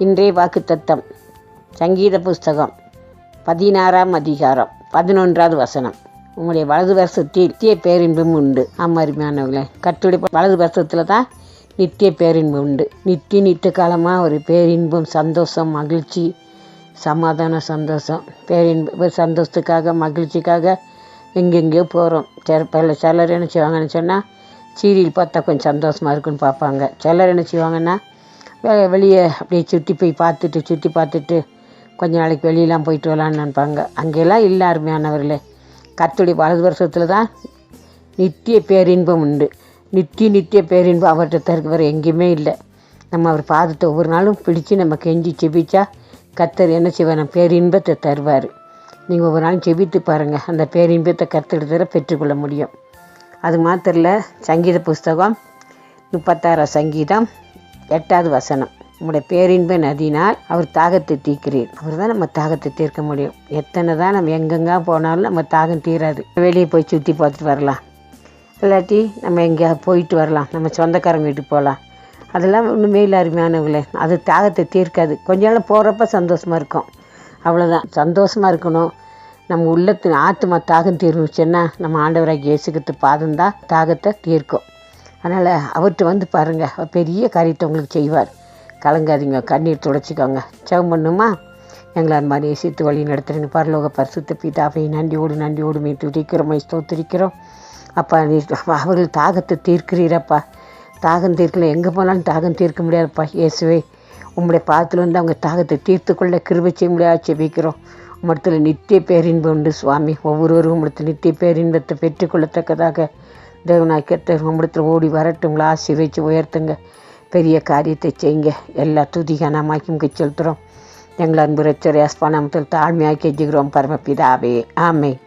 இன்றைய வாக்குத்தத்தம் சங்கீத புஸ்தகம் 16ஆம் அதிகாரம் 11வது வசனம். உங்களுடைய வலது வருஷத்தில் நித்திய பேரின்பம் உண்டு. அருமையானவர்களே, கர்த்தருடைய வலது வருஷத்தில் தான் நித்திய பேரின்பம் உண்டு. நித்திய காலமாக ஒரு பேரின்பம், சந்தோஷம், மகிழ்ச்சி, சமாதானம், சந்தோஷம், பேரின்ப சந்தோஷத்துக்காக, மகிழ்ச்சிக்காக எங்கெங்கேயோ போகிறோம். சிலர் என்ன செய்வாங்கன்னு சொன்னால், சீரியல் பார்த்தா கொஞ்சம் சந்தோஷமாக இருக்குன்னு பார்ப்பாங்க. சிலர் என்ன செய்வாங்கன்னா, வெளியே அப்படியே சுற்றி பார்த்துட்டு கொஞ்ச நாளைக்கு வெளியெலாம் போயிட்டு வரலான்னு நினைப்பாங்க. அங்கெல்லாம் இல்லை அருமையானவர்களே. கர்த்தருடைய வலது வருஷத்தில் தான் நித்திய பேரின்பம் உண்டு. நித்திய பேரின்பம் அவர்கிட்ட தருக்கு வேறு எங்கேயுமே இல்லை. நம்ம அவர் பாதத்தை ஒவ்வொரு நாளும் பிடிச்சி நம்ம கெஞ்சி செபிச்சா கர்த்தர் என்ன செய்வார், நம்ம பேரின்பத்தை தருவார். நீங்கள் ஒவ்வொரு நாளும் செபித்து பாருங்கள், அந்த பேரின்பத்தை கர்த்தர் தர பெற்றுக்கொள்ள முடியும். அது மாத்திரம் இல்லை, சங்கீத புஸ்தகம் 36 சங்கீதம் 8வது வசனம். உங்களுடைய பேரின்ப நதினால் அவர் தாகத்தை தீர்க்கிறீர். அவர் தான் நம்ம தாகத்தை தீர்க்க முடியும். எத்தனை தான் நம்ம எங்கெங்கே போனாலும் நம்ம தாகம் தீராது. வெளியே போய் சுற்றி பார்த்துட்டு வரலாம், இல்லாட்டி நம்ம எங்கேயாவது போயிட்டு வரலாம், நம்ம சொந்தக்காரங்க வீட்டுக்கு போகலாம். அதெல்லாம் ஒன்றுமே இல்லை அருமையானவர்களே. அது தாகத்தை தீர்க்காது. கொஞ்ச நாள் போகிறப்ப சந்தோஷமாக இருக்கும், அவ்வளோதான். சந்தோஷமாக இருக்கணும். நம்ம உள்ளத்தின் ஆத்மா தாகம் தீர்ந்துச்சுன்னா நம்ம ஆண்டவராக இயேசுகிறிஸ்து பாதம் தான் தாகத்தை தீர்க்கும். அதனால் அவர்கிட்ட பாருங்கள், அவர் பெரிய காரியத்தை உங்களுக்கு செய்வார். கலங்காதீங்க, கண்ணீர் துடைச்சிக்கோங்க. ஜெபம் பண்ணுமா? எங்களை அன்பான இயேசுத்து வழி நடத்துகிறேங்க. பரலோக பரிசுத்த பிதாவை நன்றியோடு மே துதிக்கிறோம், ஸ்தோத்திரிக்கிறோம். அப்பா, அவர்கள் தாகத்தை தீர்க்கிறீரப்பா. தாகம் தீர்க்கல, எங்கே போனாலும் தாகம் தீர்க்க முடியாதுப்பா. இயேசுவே, உங்களுடைய பாதத்தில் அவங்க தாகத்தை தீர்த்துக்கொள்ள கிருபை செய்ய முடியாது செபிக்கிறோம். உம்மிடத்தில் நித்திய பேரின்பம் உண்டு சுவாமி. ஒவ்வொருவரும் உம்மிடத்தில் நித்திய பேரின்பத்தை பெற்றுக்கொள்ளத்தக்கதாக தேவனாய் கர்த்தர் உம்மிடத்தில் ஓடி வரட்டும். உங்களை ஆசீர்வதித்து உயர்த்துங்க, பெரிய காரியத்தை செய்யுங்க. எல்லா துதிகானமாக்கும் செலுத்துகிறோம். எங்கள் அன்பு ரட்சகர் இயேசுவின் நாமத்தில் தாழ்மையாக கெஞ்சுகிறோம் பரமபிதாவே, ஆமென்.